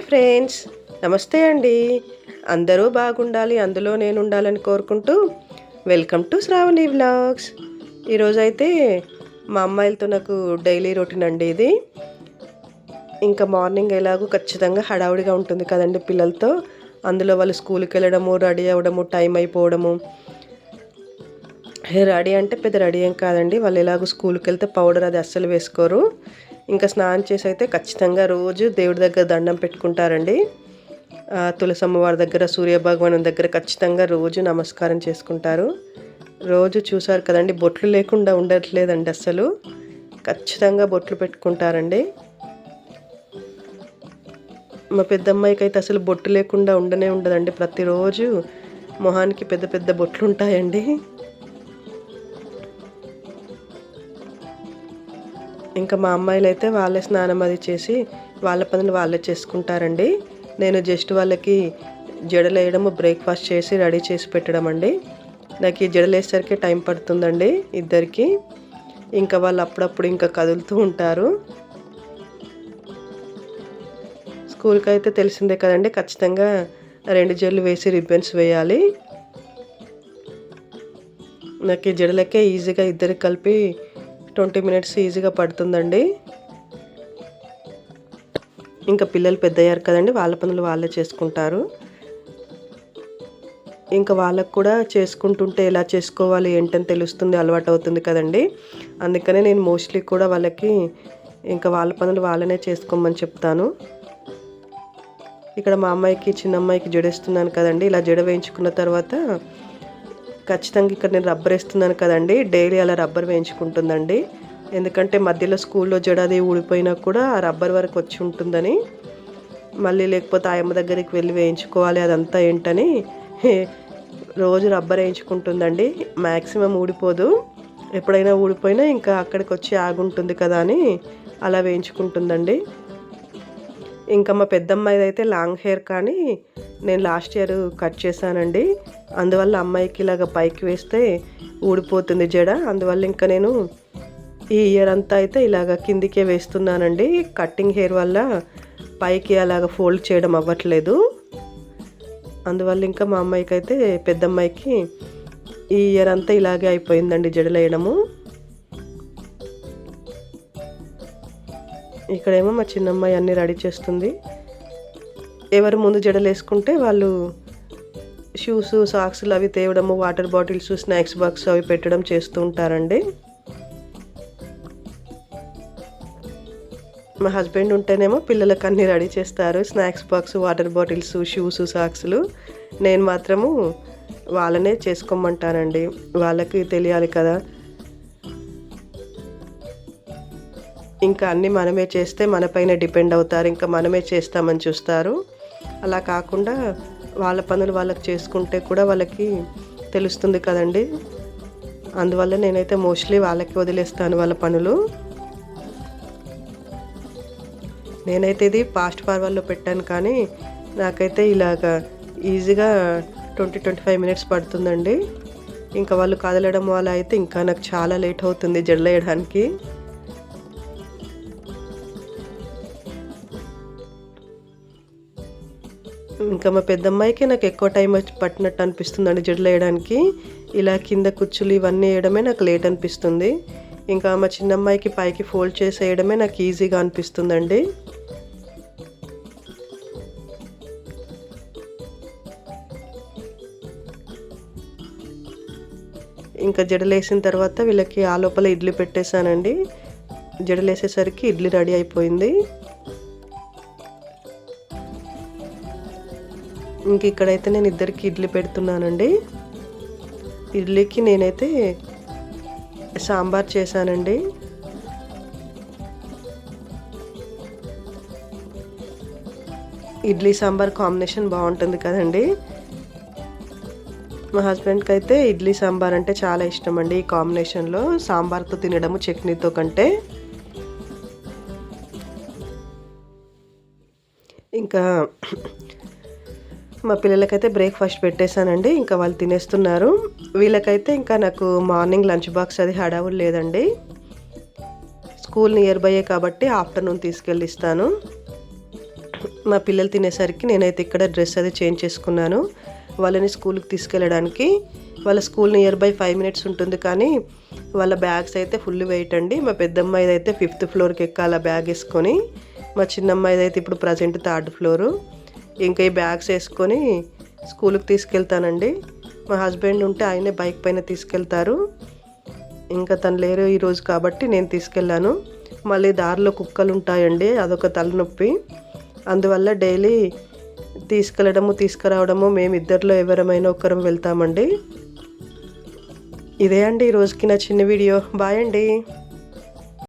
Hi friends, నమస్తే అండి. అందరూ బాగుండాలి, అందులో నేను ఉండాలని కోరుకుంటూ వెల్కమ్ టు శ్రావణి వ్లాగ్స్. ఈరోజైతే మా అమ్మాయిలతో నాకు డైలీ రొటీన్ అండి ఇది. ఇంకా మార్నింగ్ ఎలాగో ఖచ్చితంగా హడావుడిగా ఉంటుంది కదండి పిల్లలతో. అందులో వాళ్ళు స్కూల్కి వెళ్ళడము, రెడీ అవ్వడము, టైం అయిపోవడము. రెడీ అంటే పెద్ద రెడీ ఏం కాదండి, వాళ్ళు ఎలాగో స్కూల్కి వెళ్తే పౌడర్ అది అస్సలు వేసుకోరు. ఇంకా స్నానం చేసి అయితే ఖచ్చితంగా రోజు దేవుడి దగ్గర దండం పెట్టుకుంటారండి. తులసమ్మ వారి దగ్గర, సూర్యభగవాను దగ్గర ఖచ్చితంగా రోజు నమస్కారం చేసుకుంటారు. రోజు చూసారు కదండి, బొట్లు లేకుండా ఉండట్లేదండి అస్సలు. ఖచ్చితంగా బొట్లు పెట్టుకుంటారండి. మా పెద్దమ్మాయికి అయితే అసలు బొట్టు లేకుండా ఉండనే ఉండదండి. ప్రతిరోజు మొహానికి పెద్ద పెద్ద బొట్లు ఉంటాయండి. ఇంకా మా అమ్మాయిలు అయితే వాళ్ళే స్నానం అది చేసి వాళ్ళ పనులు వాళ్ళే చేసుకుంటారండి. నేను జస్ట్ వాళ్ళకి జడలు వేయడము, బ్రేక్ఫాస్ట్ చేసి రెడీ చేసి పెట్టడం అండి. నాకు ఈ జడలు వేసేసరికి టైం పడుతుందండి ఇద్దరికి. ఇంకా వాళ్ళు అప్పుడప్పుడు ఇంకా కదులుతూ ఉంటారు. స్కూల్కి అయితే తెలిసిందే కదండి, ఖచ్చితంగా 2 జడలు వేసి రిబ్బన్స్ వేయాలి. నాకు ఈ జడలకే ఈజీగా ఇద్దరికి కలిపి 20 మినిట్స్ ఈజీగా పడుతుందండి. ఇంకా పిల్లలు పెద్దయ్యారు కదండి, వాళ్ళ పనులు వాళ్ళే చేసుకుంటారు. ఇంకా వాళ్ళకు కూడా చేసుకుంటుంటే ఎలా చేసుకోవాలి ఏంటని తెలుస్తుంది, అలవాటు అవుతుంది కదండి. అందుకనే నేను మోస్ట్లీ కూడా వాళ్ళకి ఇంకా వాళ్ళ పనులు వాళ్ళనే చేసుకోమని చెప్తాను. ఇక్కడ మా అమ్మాయికి, చిన్న అమ్మాయికి జడేస్తున్నాను కదండి. ఇలా జడ వేయించుకున్న తర్వాత ఖచ్చితంగా ఇక్కడ నేను రబ్బర్ వేస్తున్నాను కదండి, డైలీ అలా రబ్బర్ వేయించుకుంటుందండి. ఎందుకంటే మధ్యలో స్కూల్లో జడది ఊడిపోయినా కూడా ఆ రబ్బర్ వరకు వచ్చి ఉంటుందని, మళ్ళీ లేకపోతే ఆయమ్మ దగ్గరికి వెళ్ళి వేయించుకోవాలి అదంతా ఏంటని రోజు రబ్బర్ వేయించుకుంటుందండి. మ్యాక్సిమం ఊడిపోదు, ఎప్పుడైనా ఊడిపోయినా ఇంకా అక్కడికి వచ్చి ఆగుంటుంది కదా అని అలా వేయించుకుంటుందండి. ఇంకా మా పెద్దమ్మాయిది అయితే లాంగ్ హెయిర్, కానీ నేను లాస్ట్ ఇయర్ కట్ చేశానండి. అందువల్ల అమ్మాయికి ఇలాగ పైకి వేస్తే ఊడిపోతుంది జడ. అందువల్ల ఇంకా నేను ఈ ఇయర్ అంతా అయితే ఇలాగ కిందికే వేస్తున్నానండి. కట్టింగ్ హెయిర్ వల్ల పైకి అలాగ ఫోల్డ్ చేయడం అవ్వట్లేదు. అందువల్ల ఇంకా మా అమ్మాయికి అయితే, పెద్దమ్మాయికి ఈ ఇయర్ అంతా ఇలాగే అయిపోయిందండి జడలు వేయడము. ఇక్కడేమో మా చిన్నమ్మాయి అన్నీ రెడీ చేస్తుంది. ఎవరు ముందు జడలు వేసుకుంటే వాళ్ళు షూస్, సాక్స్లు అవి తేవడము, వాటర్ బాటిల్స్, స్నాక్స్ బాక్స్ అవి పెట్టడం చేస్తూ ఉంటారండి. మా హస్బెండ్ ఉంటేనేమో పిల్లలకు అన్నీ రెడీ చేస్తారు, snacks box, water bottles, shoes, సాక్స్లు. నేను మాత్రము వాళ్ళనే చేసుకోమంటానండి, వాళ్ళకి తెలియాలి కదా. ఇంకా అన్నీ మనమే చేస్తే మనపైన డిపెండ్ అవుతారు, ఇంకా మనమే చేస్తామని చూస్తారు. అలా కాకుండా వాళ్ళ పనులు వాళ్ళకి చేసుకుంటే కూడా వాళ్ళకి తెలుస్తుంది కదండి. అందువల్ల నేనైతే మోస్ట్లీ వాళ్ళకి వదిలేస్తాను వాళ్ళ పనులు. నేనైతే ఇది ఫాస్ట్ ఫార్వర్డ్లో పెట్టాను, కానీ నాకైతే ఇలాగా ఈజీగా 20-25 మినిట్స్ పడుతుందండి. ఇంకా వాళ్ళు కదలడం వల్ల అయితే ఇంకా నాకు చాలా లేట్ అవుతుంది జడలు వేయడానికి. ఇంకా మా పెద్దమ్మాయికి నాకు ఎక్కువ టైం పట్టినట్టు అనిపిస్తుందండి జడలు వేయడానికి. ఇలా కింద కుచ్చులు ఇవన్నీ వేయడమే నాకు లేట్ అనిపిస్తుంది. ఇంకా మా చిన్నమ్మాయికి పైకి ఫోల్డ్ చేసి వేయడమే నాకు ఈజీగా అనిపిస్తుందండి. ఇంకా జడలు వేసిన తర్వాత వీళ్ళకి ఆ లోపల ఇడ్లీ పెట్టేశానండి. జడలు వేసేసరికి ఇడ్లీ రెడీ అయిపోయింది. ఇంక ఇక్కడైతే నేను ఇద్దరికి ఇడ్లీ పెడుతున్నానండి. ఇడ్లీకి నేనైతే సాంబార్ చేశానండి. ఇడ్లీ సాంబార్ కాంబినేషన్ బాగుంటుంది కదండి. మా హస్బెండ్కి అయితే ఇడ్లీ సాంబార్ అంటే చాలా ఇష్టం అండి. ఈ కాంబినేషన్లో సాంబార్తో తినడము చట్నీతో కంటే. ఇంకా మా పిల్లలకైతే బ్రేక్ఫాస్ట్ పెట్టేశానండి, ఇంకా వాళ్ళు తినేస్తున్నారు. వీళ్ళకైతే ఇంకా నాకు మార్నింగ్ లంచ్ బాక్స్ అది హడావులు లేదండి. స్కూల్ నియర్ బైయే కాబట్టి ఆఫ్టర్నూన్ తీసుకెళ్ళి ఇస్తాను. మా పిల్లలు తినేసరికి నేనైతే ఇక్కడ డ్రెస్ అది చేంజ్ చేసుకున్నాను. వాళ్ళని స్కూల్కి తీసుకెళ్ళడానికి. వాళ్ళ స్కూల్ నియర్ బై 5 మినిట్స్ ఉంటుంది, కానీ వాళ్ళ బ్యాగ్స్ అయితే ఫుల్ వెయిట్ అండి. మా పెద్దమ్మాయిది అయితే 5th ఫ్లోర్కి ఎక్కాల బ్యాగ్ వేసుకొని, మా చిన్నమ్మాయిది అయితే ఇప్పుడు ప్రజెంట్ 3rd ఫ్లోరు. ఇంకా ఈ బ్యాగ్స్ వేసుకొని స్కూల్కి తీసుకెళ్తానండి. మా హస్బెండ్ ఉంటే ఆయనే బైక్ పైన తీసుకెళ్తారు. ఇంకా తను లేరు ఈరోజు కాబట్టి నేను తీసుకెళ్ళాను. మళ్ళీ దారిలో కుక్కలు ఉంటాయండి, అదొక తలనొప్పి. అందువల్ల డైలీ తీసుకెళ్ళడము తీసుకురావడము మేమిద్దరిలో ఎవరమైనా ఒకరం వెళ్తామండి. ఇదే అండి ఈరోజుకి నా చిన్న వీడియో. బాయ్ అండి.